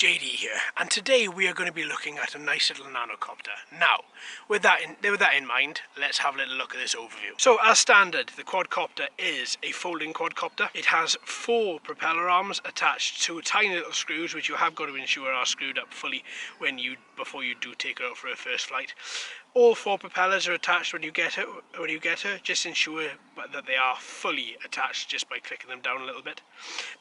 JD here, and today we are going to be looking at a nice little nanocopter. Now, with that in mind, let's have a little look at this overview. So, as standard, the quadcopter is a folding quadcopter. It has 4 propeller arms attached to tiny little screws, which you have got to ensure are screwed up fully before you do take her out for her first flight. All 4 propellers are attached when you get her. Just ensure that they are fully attached just by clicking them down a little bit.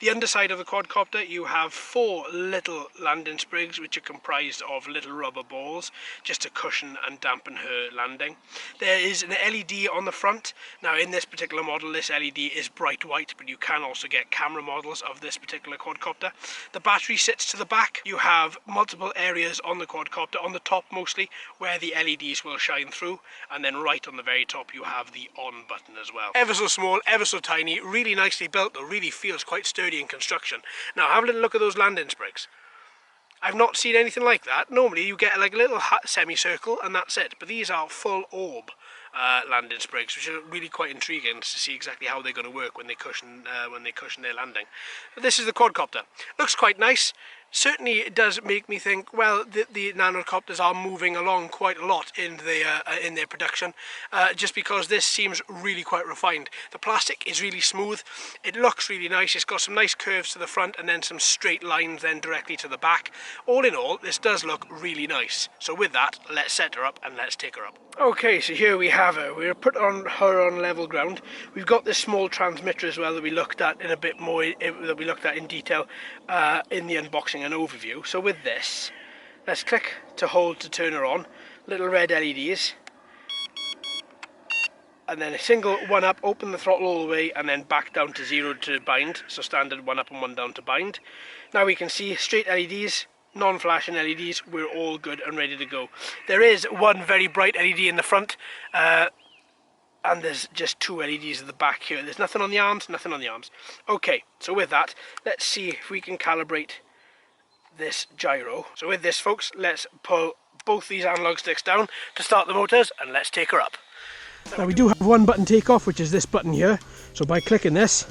The underside of the quadcopter, you have 4 little landing sprigs, which are comprised of little rubber balls just to cushion and dampen her landing. There is an LED on the front. Now, in this particular model, this LED is bright white, but you can also get camera models of this particular quadcopter. The battery sits to the back. You have multiple areas on the quadcopter, on the top mostly, where the LEDs will shine through, and then right on the very top you have the on button as well. Ever so small, ever so tiny, really nicely built though, really feels quite sturdy in construction. Now have a little look at those landing sprigs. I've not seen anything like that. Normally you get like a little semicircle and that's it, but these are full orb landing sprigs, which are really quite intriguing to see exactly how they're going to work when they cushion their landing. But this is the quadcopter. Looks quite nice. Certainly it does make me think, well, the nanocopters are moving along quite a lot in their production, just because this seems really quite refined. The plastic is really smooth, it looks really nice, it's got some nice curves to the front and then some straight lines then directly to the back. All in all, this does look really nice. So with that, let's set her up and let's take her up. Okay, so here we have her. We're put her on level ground. We've got this small transmitter as well that we looked at in a bit more, that we looked at in detail in the unboxing and overview. So with this, let's click to hold to turn her on. Little red LEDs, and then a single 1 up, open the throttle all the way and then back down to 0 to bind. So standard 1 up and 1 down to bind. Now we can see straight LEDs, non-flashing LEDs. We're all good and ready to go. There is one very bright LED in the front, and there's just 2 LEDs at the back here. There's nothing on the arms, nothing on the arms. Okay, so with that, let's see if we can calibrate this gyro. So with this, folks, let's pull both these analog sticks down to start the motors and let's take her up. Now we do have one button takeoff, which is this button here. So by clicking this,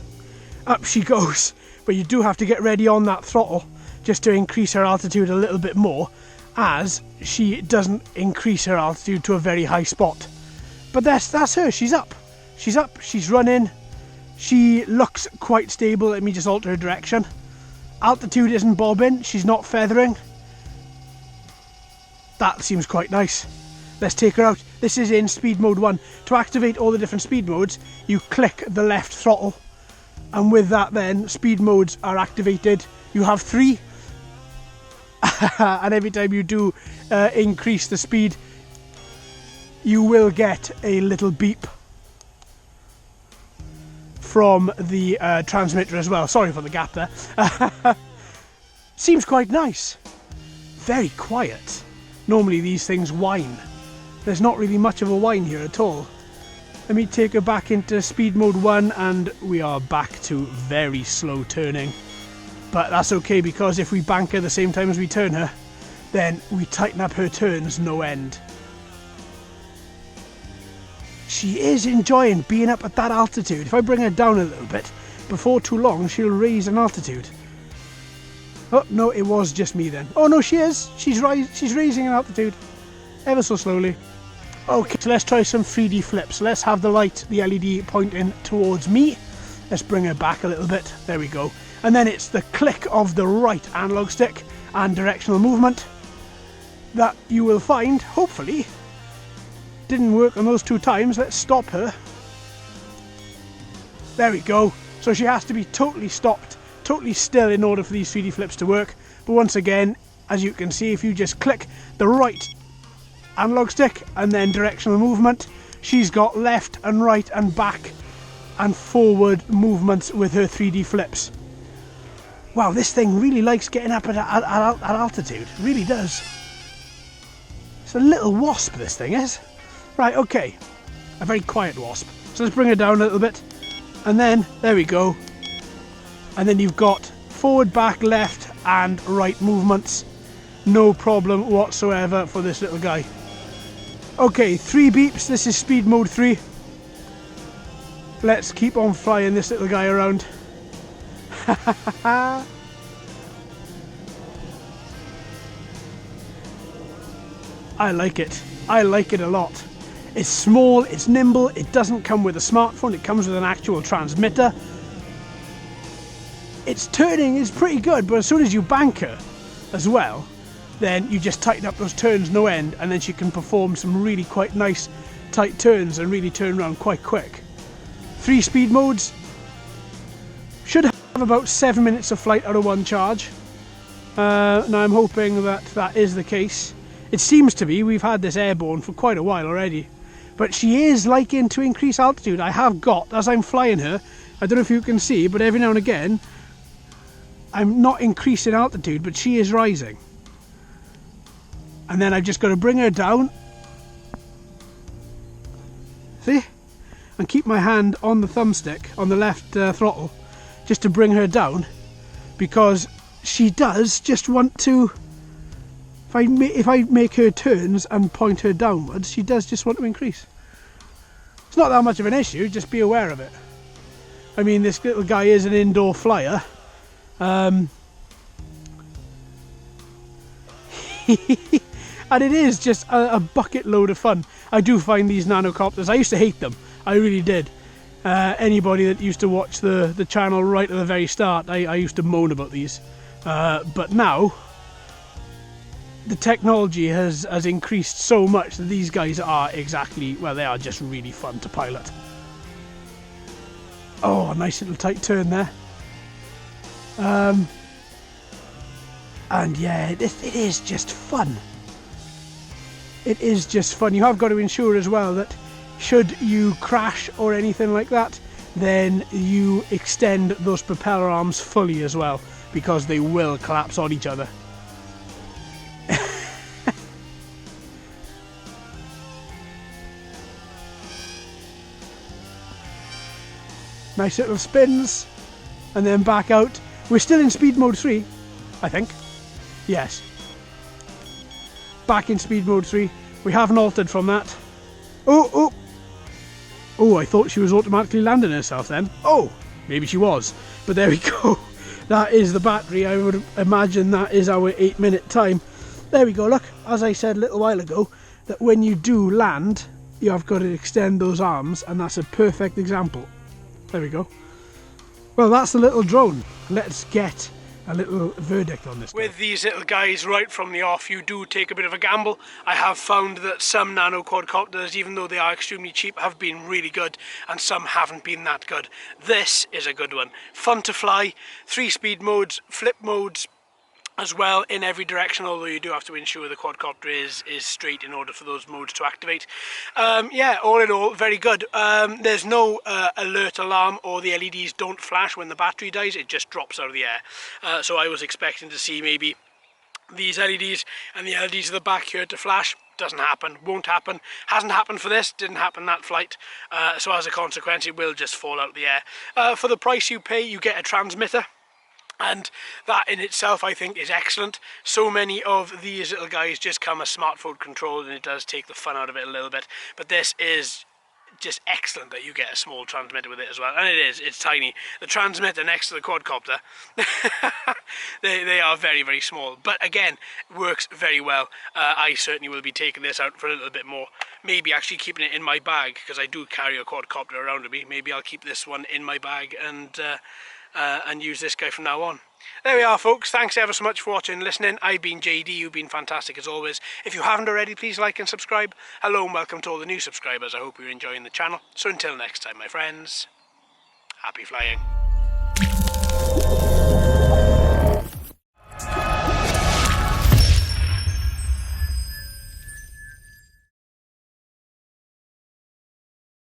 up she goes. But you do have to get ready on that throttle just to increase her altitude a little bit more, as she doesn't increase her altitude to a very high spot. But that's her. She's up. She's up. She's running. She looks quite stable. Let me just alter her direction. Altitude isn't bobbing. She's not feathering. That seems quite nice. Let's take her out. This is in speed mode 1. To activate all the different speed modes, you click the left throttle, and with that then speed modes are activated. You have 3, and every time you do increase the speed, you will get a little beep from the transmitter as well. Sorry for the gap there. Seems quite nice. Very quiet. Normally these things whine. There's not really much of a whine here at all. Let me take her back into speed mode 1 and we are back to very slow turning. But that's okay, because if we bank her the same time as we turn her, then we tighten up her turns no end. She is enjoying being up at that altitude. If I bring her down a little bit, before too long she'll raise an altitude. Oh no, it was just me then. Oh no, she is. She's raising an altitude ever so slowly. Okay, so let's try some 3D flips. Let's have the light, the LED pointing towards me. Let's bring her back a little bit. There we go. And then it's the click of the right analog stick and directional movement that you will find, hopefully. Didn't work on those 2 times. Let's stop her. There we go. So she has to be totally stopped, totally still in order for these 3D flips to work. But once again, as you can see, if you just click the right analog stick and then directional movement, she's got left and right and back and forward movements with her 3D flips. Wow, this thing really likes getting up at altitude. It really does. It's a little wasp, this thing is. Right, okay. A very quiet wasp. So let's bring her down a little bit. And then, there we go. And then you've got forward, back, left and right movements. No problem whatsoever for this little guy. Okay, 3 beeps. This is speed mode 3. Let's keep on flying this little guy around. I like it. I like it a lot. It's small, it's nimble, it doesn't come with a smartphone, it comes with an actual transmitter. Its turning is pretty good, but as soon as you bank her as well, then you just tighten up those turns no end, and then she can perform some really quite nice tight turns and really turn around quite quick. 3 speed modes. Should have about 7 minutes of flight out of one charge. Now I'm hoping that that is the case. It seems to be. We've had this airborne for quite a while already. But she is liking to increase altitude. I have got, as I'm flying her, I don't know if you can see, but every now and again, I'm not increasing altitude, but she is rising. And then I've just got to bring her down. See? And keep my hand on the thumbstick, on the left throttle, just to bring her down. Because she does just want to... If I make her turns and point her downwards, she does just want to increase. It's not that much of an issue, just be aware of it. I mean, this little guy is an indoor flyer. And it is just a bucket load of fun. I do find these nanocopters, I used to hate them, I really did. Anybody that used to watch the channel right at the very start, I used to moan about these. But now, the technology has increased so much that these guys are exactly, well, they are just really fun to pilot. Oh, a nice little tight turn there. And yeah, it is just fun. It is just fun. You have got to ensure as well that should you crash or anything like that, then you extend those propeller arms fully as well, because they will collapse on each other. Nice little spins, and then back out. We're still in speed mode 3, I think. Yes. Back in speed mode 3. We haven't altered from that. Oh, I thought she was automatically landing herself then. Oh, maybe she was. But there we go. That is the battery. I would imagine that is our 8-minute time. There we go. Look, as I said a little while ago, that when you do land, you have got to extend those arms, and that's a perfect example. There we go. Well, that's the little drone. Let's get a little verdict on this. With these little guys right from the off, you do take a bit of a gamble. I have found that some Nano Quadcopters, even though they are extremely cheap, have been really good, and some haven't been that good. This is a good one. Fun to fly, 3 speed modes, flip modes as well in every direction, although you do have to ensure the quadcopter is straight in order for those modes to activate. Yeah, all in all, very good. There's no alert alarm, or the LEDs don't flash when the battery dies, it just drops out of the air. So I was expecting to see maybe these LEDs and the LEDs at the back here to flash. Doesn't happen, won't happen, hasn't happened for this, didn't happen that flight, so as a consequence it will just fall out of the air. For the price you pay, you get a transmitter. And that in itself I think is excellent. So many of these little guys just come as smartphone controlled, and it does take the fun out of it a little bit. But this is just excellent that you get a small transmitter with it as well. And it's tiny. The transmitter next to the quadcopter, they are very, very small. But again, works very well. I certainly will be taking this out for a little bit more. Maybe actually keeping it in my bag, because I do carry a quadcopter around with me. Maybe I'll keep this one in my bag and use this guy from now on. There we are, folks. Thanks ever so much for watching and listening. I've been JD. You've been fantastic as always. If you haven't already, please like and subscribe. Hello and welcome to all the new subscribers. I hope you're enjoying the channel. So until next time, my friends, happy flying.